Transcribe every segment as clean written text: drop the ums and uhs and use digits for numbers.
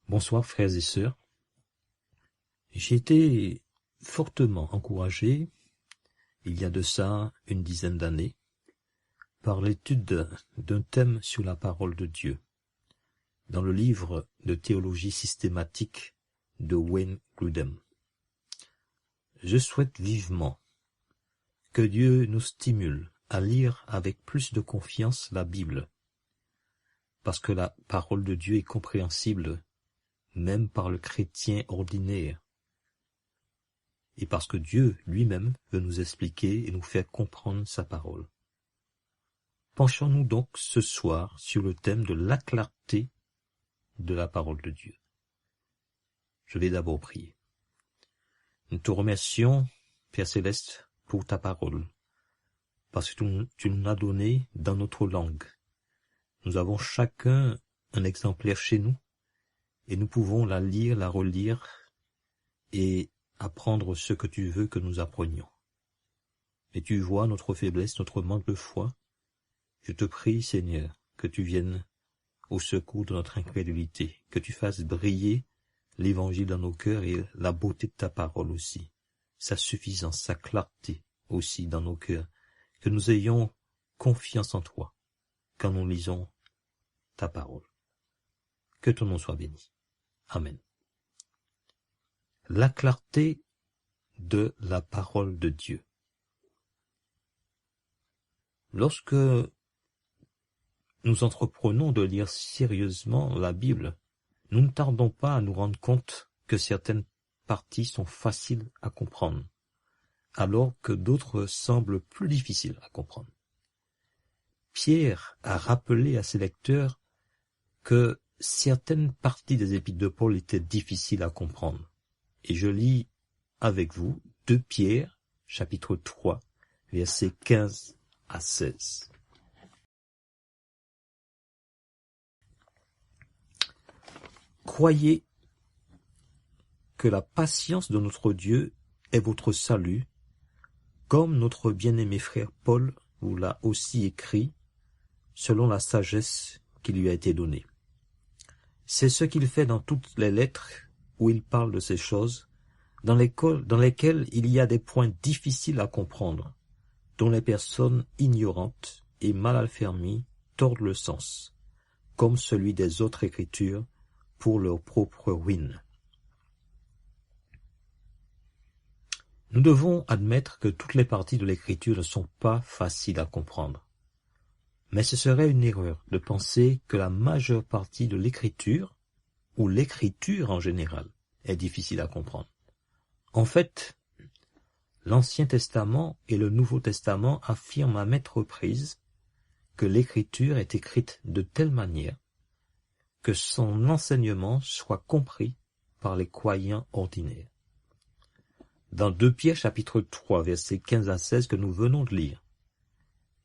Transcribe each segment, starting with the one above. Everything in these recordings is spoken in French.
Bonsoir frères et sœurs. J'ai été fortement encouragé, il y a de ça une dizaine d'années, par l'étude d'un thème sur la parole de Dieu, dans le livre de théologie systématique de Wayne Grudem. Je souhaite vivement que Dieu nous stimule à lire avec plus de confiance la Bible, parce que la parole de Dieu est compréhensible même par le chrétien ordinaire, et parce que Dieu lui-même veut nous expliquer et nous faire comprendre sa parole. Penchons-nous donc ce soir sur le thème de la clarté de la parole de Dieu. Je vais d'abord prier. Nous te remercions, Père Céleste, pour ta parole, parce que tu nous l'as donnée dans notre langue. Nous avons chacun un exemplaire chez nous, et nous pouvons la lire, la relire, et apprendre ce que tu veux que nous apprenions. Mais tu vois notre faiblesse, notre manque de foi. Je te prie, Seigneur, que tu viennes au secours de notre incrédulité, que tu fasses briller l'évangile dans nos cœurs et la beauté de ta parole aussi, sa suffisance, sa clarté aussi dans nos cœurs, que nous ayons confiance en toi quand nous lisons ta parole. Que ton nom soit béni. Amen. La clarté de la parole de Dieu. Lorsque nous entreprenons de lire sérieusement la Bible, nous ne tardons pas à nous rendre compte que certaines parties sont faciles à comprendre, alors que d'autres semblent plus difficiles à comprendre. Pierre a rappelé à ses lecteurs que certaines parties des épîtres de Paul étaient difficiles à comprendre. Et je lis avec vous 2 Pierre, chapitre 3, versets 15 à 16. Croyez que la patience de notre Dieu est votre salut, comme notre bien-aimé frère Paul vous l'a aussi écrit, selon la sagesse qui lui a été donnée. C'est ce qu'il fait dans toutes les lettres où il parle de ces choses, dans lesquelles il y a des points difficiles à comprendre, dont les personnes ignorantes et mal affermies tordent le sens, comme celui des autres Écritures, pour leur propre ruine. Nous devons admettre que toutes les parties de l'Écriture ne sont pas faciles à comprendre. Mais ce serait une erreur de penser que la majeure partie de l'Écriture, ou l'Écriture en général, est difficile à comprendre. En fait, l'Ancien Testament et le Nouveau Testament affirment à maintes reprises que l'Écriture est écrite de telle manière que son enseignement soit compris par les croyants ordinaires. Dans 2 Pierre chapitre 3, versets 15 à 16 que nous venons de lire,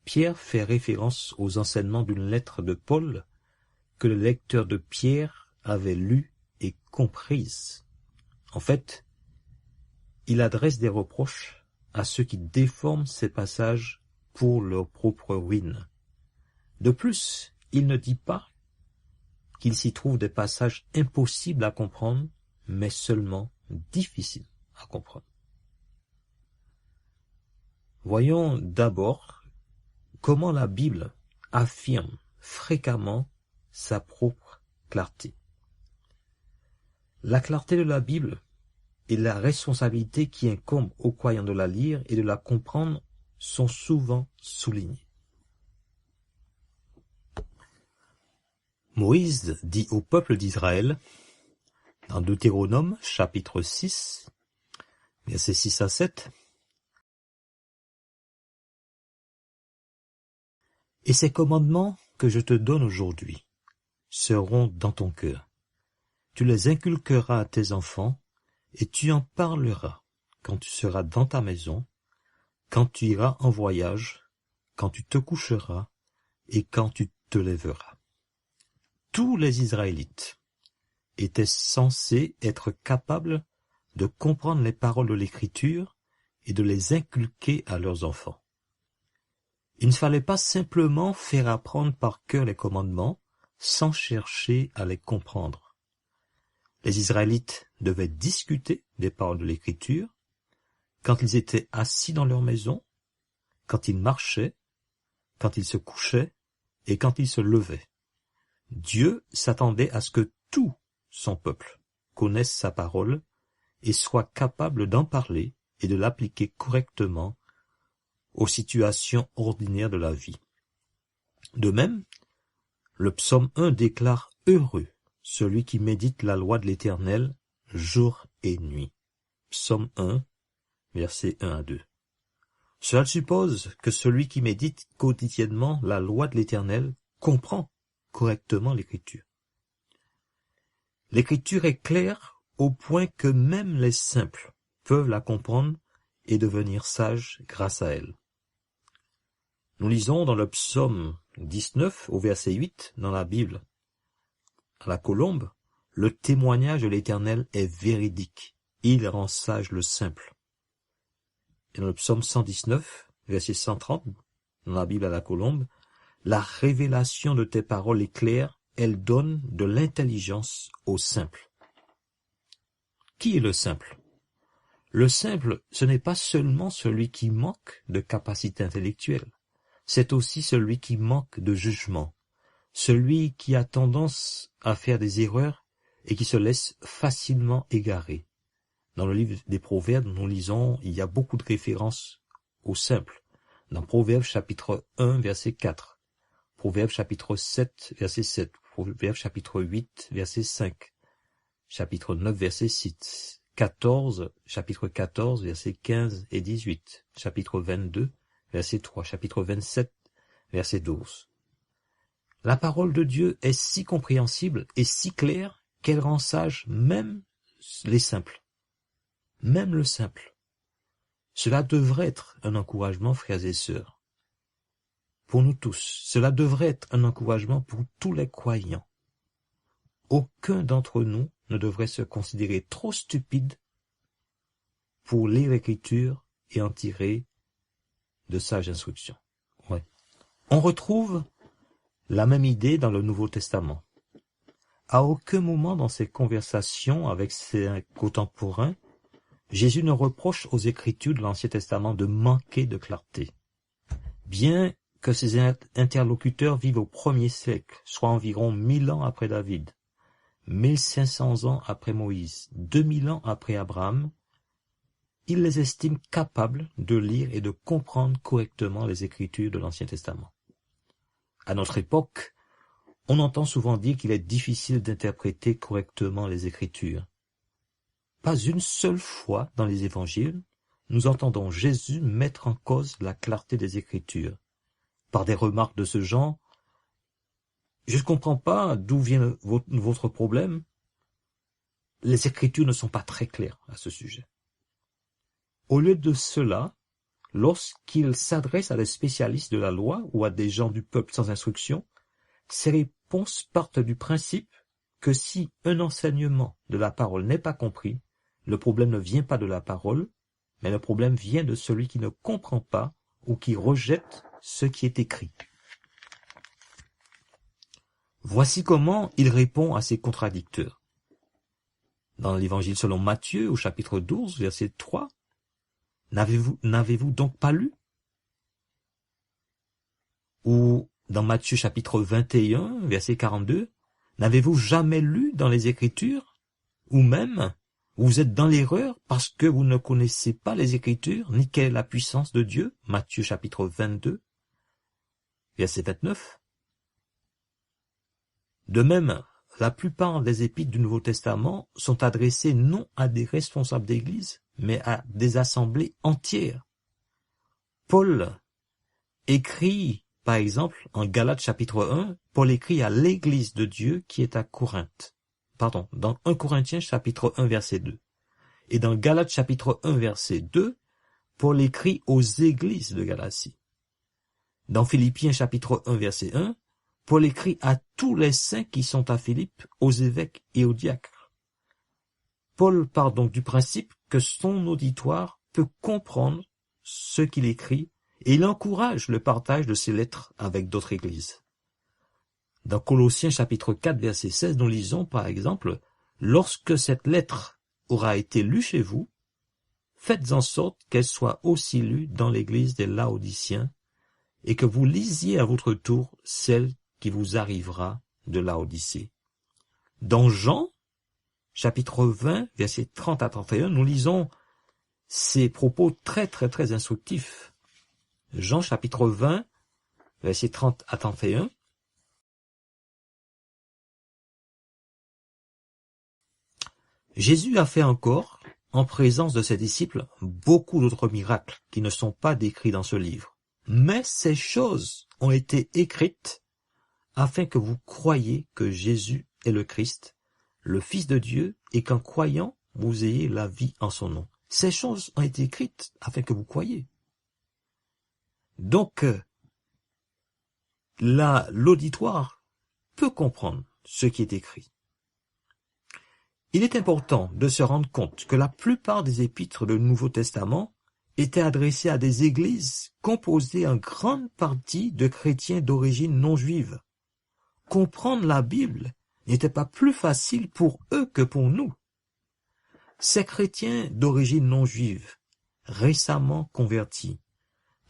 Pierre fait référence aux enseignements d'une lettre de Paul que le lecteur de Pierre avait lue et comprise. En fait, il adresse des reproches à ceux qui déforment ces passages pour leur propre ruine. De plus, il ne dit pas qu'il s'y trouve des passages impossibles à comprendre, mais seulement difficiles à comprendre. Voyons d'abord comment la Bible affirme fréquemment sa propre clarté. La clarté de la Bible et la responsabilité qui incombe aux croyants de la lire et de la comprendre sont souvent soulignées. Moïse dit au peuple d'Israël, dans Deutéronome chapitre 6, versets 6 à 7, « Et ces commandements que je te donne aujourd'hui seront dans ton cœur. Tu les inculqueras à tes enfants, et tu en parleras quand tu seras dans ta maison, quand tu iras en voyage, quand tu te coucheras et quand tu te lèveras. » Tous les Israélites étaient censés être capables de comprendre les paroles de l'Écriture et de les inculquer à leurs enfants. Il ne fallait pas simplement faire apprendre par cœur les commandements sans chercher à les comprendre. Les Israélites devaient discuter des paroles de l'Écriture quand ils étaient assis dans leur maison, quand ils marchaient, quand ils se couchaient et quand ils se levaient. Dieu s'attendait à ce que tout son peuple connaisse sa parole et soit capable d'en parler et de l'appliquer correctement aux situations ordinaires de la vie. De même, le psaume 1 déclare « Heureux celui qui médite la loi de l'Éternel jour et nuit ». Psaume 1, versets 1 à 2. Cela suppose que celui qui médite quotidiennement la loi de l'Éternel comprend correctement l'Écriture. L'Écriture est claire au point que même les simples peuvent la comprendre et devenir sages grâce à elle. Nous lisons dans le psaume 19 au verset 8 dans la Bible, à la colombe, « Le témoignage de l'Éternel est véridique, il rend sage le simple ». Et dans le psaume 119, verset 130, dans la Bible à la colombe, « La révélation de tes paroles est claire, elle donne de l'intelligence au simple ». Qui est le simple? Le simple, ce n'est pas seulement celui qui manque de capacité intellectuelle, c'est aussi celui qui manque de jugement, celui qui a tendance à faire des erreurs et qui se laisse facilement égarer. Dans le livre des Proverbes, nous lisons, il y a beaucoup de références au simple. Dans Proverbes chapitre 1, verset 4, Proverbes chapitre 7, verset 7, Proverbes chapitre 8, verset 5, chapitre 9, verset 6, 14, chapitre 14, verset 15 et 18, chapitre 22, verset 3, chapitre 27, verset 12. La parole de Dieu est si compréhensible et si claire qu'elle rend sage même les simples, même le simple. Cela devrait être un encouragement, frères et sœurs, pour nous tous. Cela devrait être un encouragement pour tous les croyants. Aucun d'entre nous ne devrait se considérer trop stupide pour lire l'Écriture et en tirer de sages instructions. Ouais. On retrouve la même idée dans le Nouveau Testament. À aucun moment dans ses conversations avec ses contemporains, Jésus ne reproche aux Écritures de l'Ancien Testament de manquer de clarté. Bien que ses interlocuteurs vivent au 1er siècle, soit environ 1000 ans après David, 1500 ans après Moïse, 2000 ans après Abraham, il les estime capables de lire et de comprendre correctement les Écritures de l'Ancien Testament. À notre époque, on entend souvent dire qu'il est difficile d'interpréter correctement les Écritures. Pas une seule fois dans les Évangiles, nous entendons Jésus mettre en cause la clarté des Écritures. Par des remarques de ce genre, « Je ne comprends pas d'où vient votre problème. » Les Écritures ne sont pas très claires à ce sujet. Au lieu de cela, lorsqu'il s'adresse à des spécialistes de la loi ou à des gens du peuple sans instruction, ces réponses partent du principe que si un enseignement de la parole n'est pas compris, le problème ne vient pas de la parole, mais le problème vient de celui qui ne comprend pas ou qui rejette ce qui est écrit. Voici comment il répond à ces contradicteurs. Dans l'Évangile selon Matthieu, au chapitre 12, verset 3, « N'avez-vous donc pas lu ?» Ou dans Matthieu chapitre 21, verset 42, « N'avez-vous jamais lu dans les Écritures ?» Ou même, vous êtes dans l'erreur parce que vous ne connaissez pas les Écritures, ni quelle est la puissance de Dieu. Matthieu chapitre 22, verset 29. De même, la plupart des épîtres du Nouveau Testament sont adressées non à des responsables d'Église, mais à des assemblées entières. Paul écrit, par exemple, en Galates chapitre 1, Paul écrit à l'Église de Dieu qui est à Corinthe. Dans 1 Corinthiens chapitre 1 verset 2. Et dans Galates chapitre 1 verset 2, Paul écrit aux églises de Galatie. Dans Philippiens chapitre 1 verset 1, Paul écrit à tous les saints qui sont à Philippe, aux évêques et aux diacres. Paul part donc du principe que son auditoire peut comprendre ce qu'il écrit et il encourage le partage de ses lettres avec d'autres églises. Dans Colossiens chapitre 4 verset 16, nous lisons par exemple « lorsque cette lettre aura été lue chez vous, faites en sorte qu'elle soit aussi lue dans l'église des Laodiciens et que vous lisiez à votre tour celle qui vous arrivera de Laodicée. Dans Jean, chapitre 20, versets 30 à 31, nous lisons ces propos très instructifs. Jean, chapitre 20, versets 30 à 31. Jésus a fait encore, en présence de ses disciples, beaucoup d'autres miracles qui ne sont pas décrits dans ce livre. Mais ces choses ont été écrites afin que vous croyiez que Jésus est le Christ, le Fils de Dieu, et qu'en croyant, vous ayez la vie en son nom. Ces choses ont été écrites afin que vous croyiez. Donc, l'auditoire peut comprendre ce qui est écrit. Il est important de se rendre compte que la plupart des épîtres du Nouveau Testament étaient adressées à des églises composées en grande partie de chrétiens d'origine non juive. Comprendre la Bible n'était pas plus facile pour eux que pour nous. Ces chrétiens d'origine non juive, récemment convertis,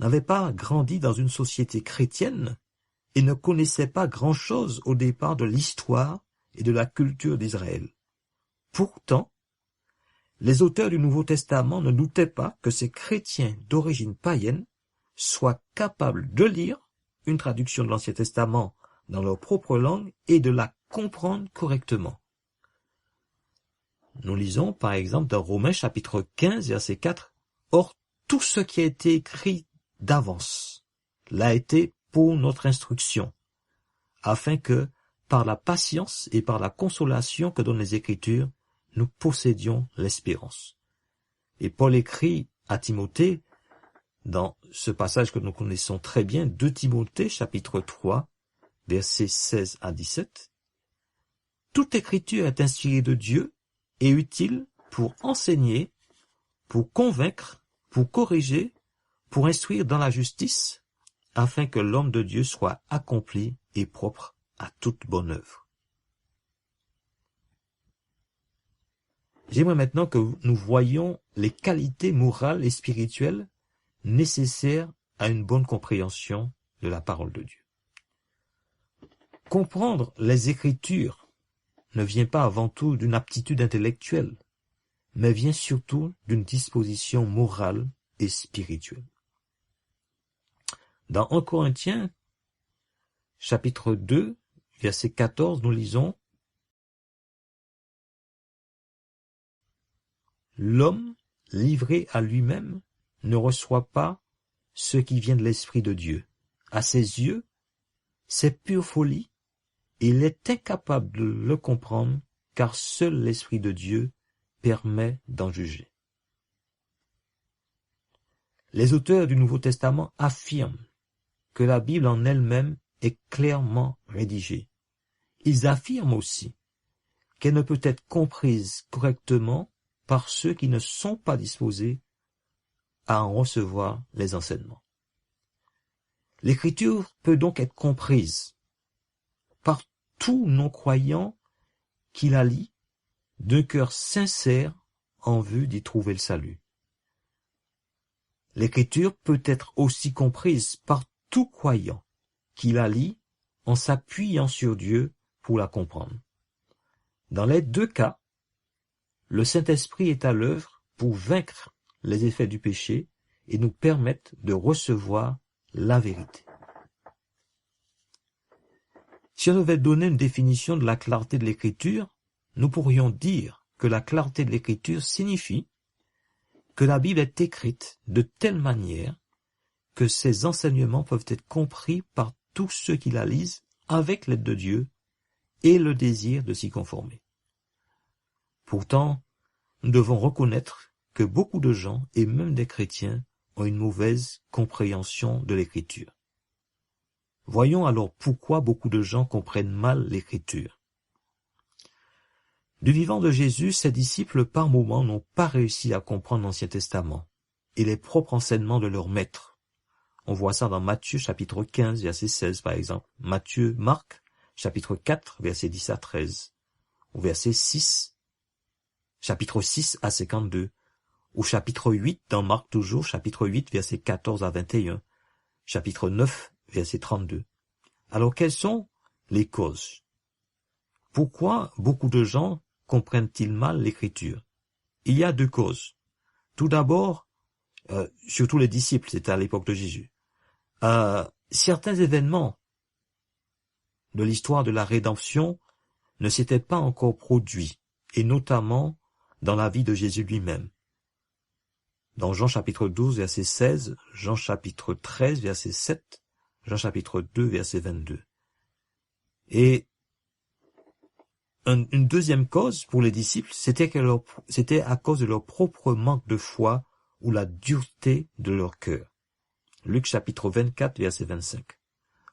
n'avaient pas grandi dans une société chrétienne et ne connaissaient pas grand-chose au départ de l'histoire et de la culture d'Israël. Pourtant, les auteurs du Nouveau Testament ne doutaient pas que ces chrétiens d'origine païenne soient capables de lire une traduction de l'Ancien Testament dans leur propre langue et de la comprendre correctement. Nous lisons par exemple dans Romains chapitre 15, verset 4, « Or, tout ce qui a été écrit d'avance l'a été pour notre instruction, afin que, par la patience et par la consolation que donnent les Écritures, nous possédions l'espérance. » Et Paul écrit à Timothée, dans ce passage que nous connaissons très bien, 2 Timothée chapitre 3, versets 16 à 17, « Toute écriture est inspirée de Dieu et utile pour enseigner, pour convaincre, pour corriger, pour instruire dans la justice, afin que l'homme de Dieu soit accompli et propre à toute bonne œuvre. » J'aimerais maintenant que nous voyions les qualités morales et spirituelles nécessaires à une bonne compréhension de la parole de Dieu. Comprendre les Écritures ne vient pas avant tout d'une aptitude intellectuelle, mais vient surtout d'une disposition morale et spirituelle. Dans 1 Corinthiens, chapitre 2, verset 14, nous lisons « L'homme, livré à lui-même, ne reçoit pas ce qui vient de l'Esprit de Dieu. À ses yeux, c'est pure folie, et il est incapable de le comprendre, car seul l'Esprit de Dieu permet d'en juger. » Les auteurs du Nouveau Testament affirment que la Bible en elle-même est clairement rédigée. Ils affirment aussi qu'elle ne peut être comprise correctement par ceux qui ne sont pas disposés à en recevoir les enseignements. L'Écriture peut donc être comprise par tout non-croyant qui la lit d'un cœur sincère en vue d'y trouver le salut. L'Écriture peut être aussi comprise par tout croyant qui la lit en s'appuyant sur Dieu pour la comprendre. Dans les deux cas, le Saint-Esprit est à l'œuvre pour vaincre les effets du péché et nous permettre de recevoir la vérité. Si on devait donner une définition de la clarté de l'Écriture, nous pourrions dire que la clarté de l'Écriture signifie que la Bible est écrite de telle manière que ses enseignements peuvent être compris par tous ceux qui la lisent avec l'aide de Dieu et le désir de s'y conformer. Pourtant, nous devons reconnaître que beaucoup de gens, et même des chrétiens, ont une mauvaise compréhension de l'Écriture. Voyons alors pourquoi beaucoup de gens comprennent mal l'Écriture. Du vivant de Jésus, ses disciples par moments n'ont pas réussi à comprendre l'Ancien Testament et les propres enseignements de leur maître. On voit ça dans Matthieu chapitre 15, verset 16 par exemple, Marc chapitre 4, verset 10 à 13, ou verset 6 chapitre 6 à 52, ou chapitre 8 dans Marc toujours, chapitre 8, versets 14 à 21, chapitre 9, verset 32. Alors quelles sont les causes? Pourquoi beaucoup de gens comprennent-ils mal l'écriture? Il y a deux causes. Tout d'abord, surtout les disciples, c'était à l'époque de Jésus, certains événements de l'histoire de la rédemption ne s'étaient pas encore produits, et notamment dans la vie de Jésus lui-même. Dans Jean chapitre 12, verset 16, Jean chapitre 13, verset 7, Jean chapitre 2, verset 22. Et une deuxième cause pour les disciples, c'était à cause de leur propre manque de foi ou la dureté de leur cœur. Luc chapitre 24, verset 25.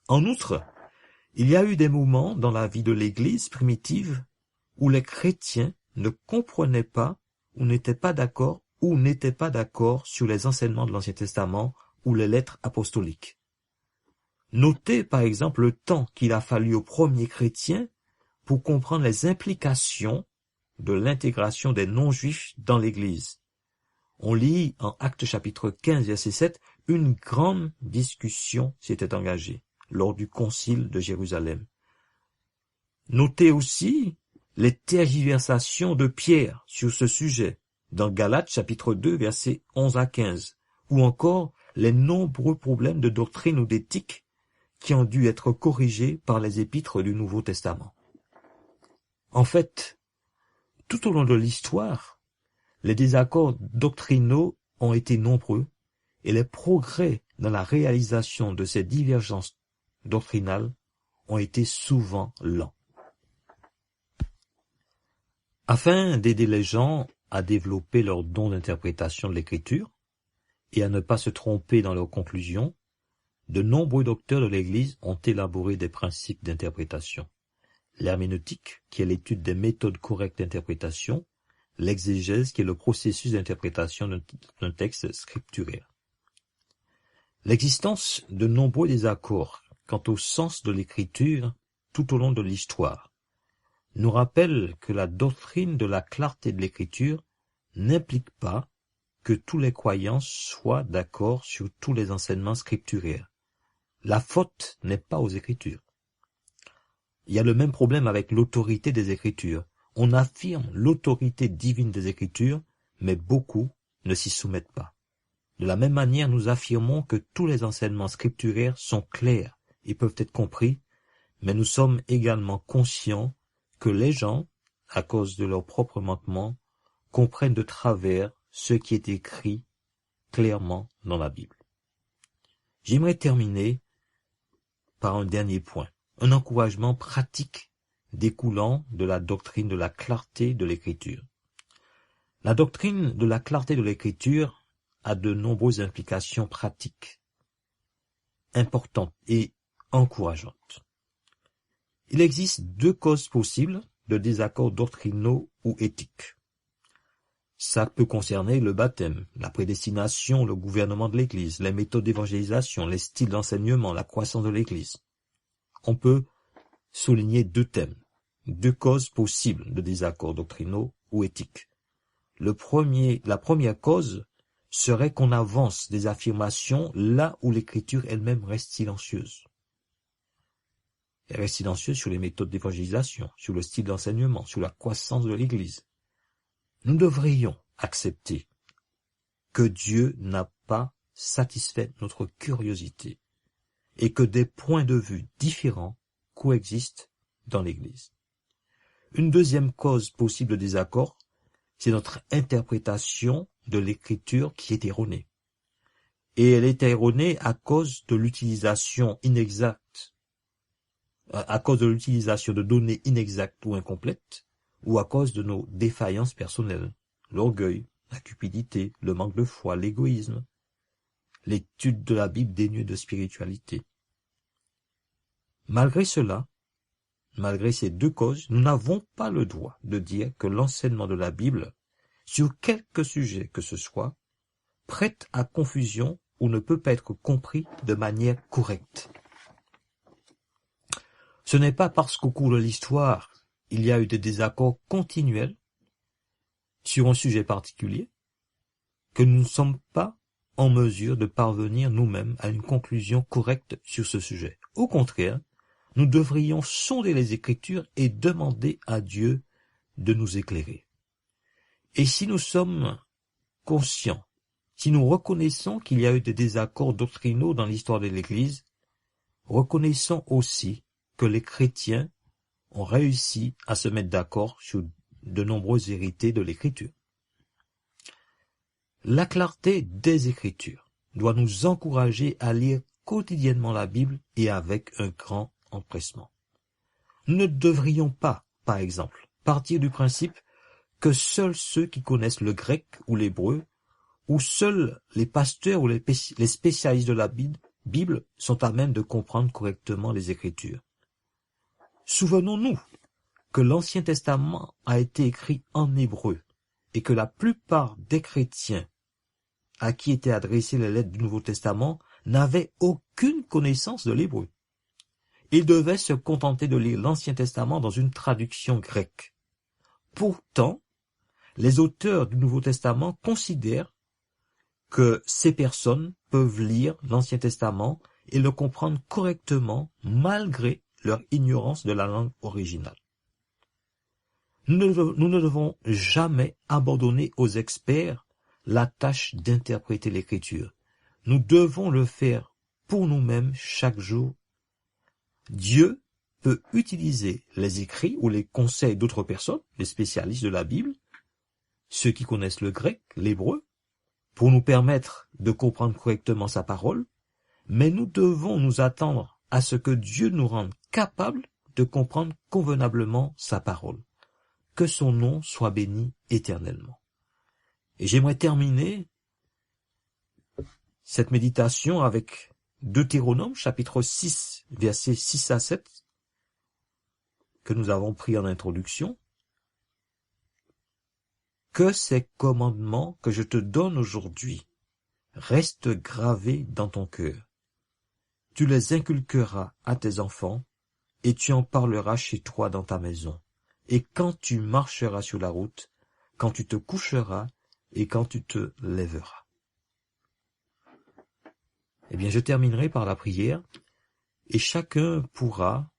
En outre, il y a eu des moments dans la vie de l'Église primitive où les chrétiens ne comprenaient pas ou n'étaient pas d'accord sur les enseignements de l'Ancien Testament ou les lettres apostoliques. Notez par exemple le temps qu'il a fallu aux premiers chrétiens pour comprendre les implications de l'intégration des non-juifs dans l'Église. On lit en Actes chapitre 15, verset 7, une grande discussion s'était engagée lors du concile de Jérusalem. Notez aussi les tergiversations de Pierre sur ce sujet dans Galates chapitre 2, versets 11 à 15, ou encore les nombreux problèmes de doctrine ou d'éthique qui ont dû être corrigés par les épîtres du Nouveau Testament. En fait, tout au long de l'histoire, les désaccords doctrinaux ont été nombreux et les progrès dans la réalisation de ces divergences doctrinales ont été souvent lents. Afin d'aider les gens à développer leur don d'interprétation de l'écriture et à ne pas se tromper dans leurs conclusions, de nombreux docteurs de l'Église ont élaboré des principes d'interprétation. L'herméneutique, qui est l'étude des méthodes correctes d'interprétation, l'exégèse, qui est le processus d'interprétation d'un texte scripturaire. L'existence de nombreux désaccords quant au sens de l'écriture tout au long de l'histoire nous rappelle que la doctrine de la clarté de l'écriture n'implique pas que tous les croyants soient d'accord sur tous les enseignements scripturaires. La faute n'est pas aux Écritures. Il y a le même problème avec l'autorité des Écritures. On affirme l'autorité divine des Écritures, mais beaucoup ne s'y soumettent pas. De la même manière, nous affirmons que tous les enseignements scripturaires sont clairs et peuvent être compris, mais nous sommes également conscients que les gens, à cause de leurs propres manquements, comprennent de travers ce qui est écrit clairement dans la Bible. J'aimerais terminer par un dernier point, un encouragement pratique découlant de la doctrine de la clarté de l'écriture. La doctrine de la clarté de l'écriture a de nombreuses implications pratiques, importantes et encourageantes. Il existe deux causes possibles de désaccords doctrinaux ou éthiques. Ça peut concerner le baptême, la prédestination, le gouvernement de l'Église, les méthodes d'évangélisation, les styles d'enseignement, la croissance de l'Église. On peut souligner deux thèmes, deux causes possibles de désaccords doctrinaux ou éthiques. La première cause serait qu'on avance des affirmations là où l'Écriture elle-même reste silencieuse. Elle reste silencieuse sur les méthodes d'évangélisation, sur le style d'enseignement, sur la croissance de l'Église. Nous devrions accepter que Dieu n'a pas satisfait notre curiosité et que des points de vue différents coexistent dans l'Église. Une deuxième cause possible de désaccord, c'est notre interprétation de l'Écriture qui est erronée. Et elle est erronée à cause de l'utilisation inexacte, à cause de l'utilisation de données inexactes ou incomplètes, ou à cause de nos défaillances personnelles, l'orgueil, la cupidité, le manque de foi, l'égoïsme, l'étude de la Bible dénuée de spiritualité. Malgré cela, malgré ces deux causes, nous n'avons pas le droit de dire que l'enseignement de la Bible, sur quelque sujet que ce soit, prête à confusion ou ne peut pas être compris de manière correcte. Ce n'est pas parce qu'au cours de l'histoire, il y a eu des désaccords continuels sur un sujet particulier que nous ne sommes pas en mesure de parvenir nous-mêmes à une conclusion correcte sur ce sujet. Au contraire, nous devrions sonder les Écritures et demander à Dieu de nous éclairer. Et si nous sommes conscients, si nous reconnaissons qu'il y a eu des désaccords doctrinaux dans l'histoire de l'Église, reconnaissons aussi que les chrétiens ont réussi à se mettre d'accord sur de nombreuses vérités de l'Écriture. La clarté des Écritures doit nous encourager à lire quotidiennement la Bible et avec un grand empressement. Nous ne devrions pas, par exemple, partir du principe que seuls ceux qui connaissent le grec ou l'hébreu, ou seuls les pasteurs ou les spécialistes de la Bible sont à même de comprendre correctement les Écritures. Souvenons-nous que l'Ancien Testament a été écrit en hébreu et que la plupart des chrétiens à qui étaient adressées les lettres du Nouveau Testament n'avaient aucune connaissance de l'hébreu. Ils devaient se contenter de lire l'Ancien Testament dans une traduction grecque. Pourtant, les auteurs du Nouveau Testament considèrent que ces personnes peuvent lire l'Ancien Testament et le comprendre correctement malgré leur ignorance de la langue originale. Nous ne devons jamais abandonner aux experts la tâche d'interpréter l'Écriture. Nous devons le faire pour nous-mêmes chaque jour. Dieu peut utiliser les écrits ou les conseils d'autres personnes, les spécialistes de la Bible, ceux qui connaissent le grec, l'hébreu, pour nous permettre de comprendre correctement sa parole, mais nous devons nous attendre à ce que Dieu nous rende capables de comprendre convenablement sa parole. Que son nom soit béni éternellement. Et j'aimerais terminer cette méditation avec Deutéronome, chapitre 6, versets 6 à 7, que nous avons pris en introduction. Que ces commandements que je te donne aujourd'hui restent gravés dans ton cœur. Tu les inculqueras à tes enfants, et tu en parleras chez toi dans ta maison, et quand tu marcheras sur la route, quand tu te coucheras, et quand tu te lèveras. Eh bien, je terminerai par la prière, et chacun pourra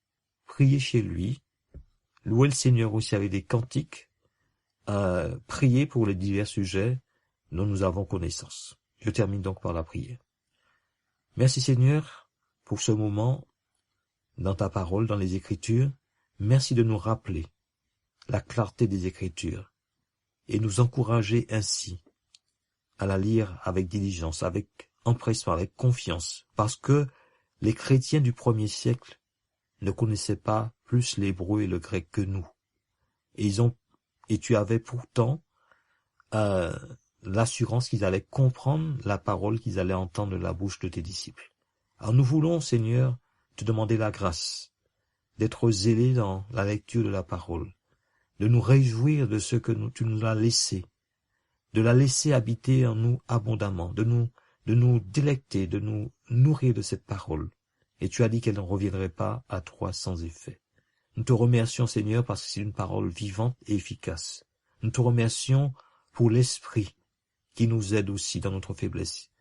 prier chez lui, louer le Seigneur aussi avec des cantiques, prier pour les divers sujets dont nous avons connaissance. Je termine donc par la prière. Merci Seigneur pour ce moment dans ta parole, dans les Écritures. Merci de nous rappeler la clarté des Écritures et nous encourager ainsi à la lire avec diligence, avec empressement, avec confiance, parce que les chrétiens du premier siècle ne connaissaient pas plus l'hébreu et le grec que nous. Et tu avais pourtant l'assurance qu'ils allaient comprendre la parole qu'ils allaient entendre de la bouche de tes disciples. Alors nous voulons, Seigneur, te demander la grâce d'être zélés dans la lecture de la parole, de nous réjouir de ce que tu nous as laissé, de la laisser habiter en nous abondamment, de nous délecter, de nous nourrir de cette parole. Et tu as dit qu'elle ne reviendrait pas à toi sans effet. Nous te remercions, Seigneur, parce que c'est une parole vivante et efficace. Nous te remercions pour l'Esprit qui nous aide aussi dans notre faiblesse,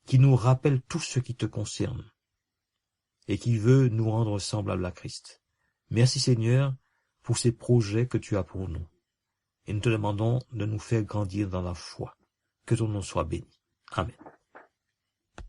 qui nous rappelle tout ce qui te concerne et qui veut nous rendre semblables à Christ. Merci, Seigneur, pour ces projets que tu as pour nous. Et nous te demandons de nous faire grandir dans la foi. Que ton nom soit béni. Amen.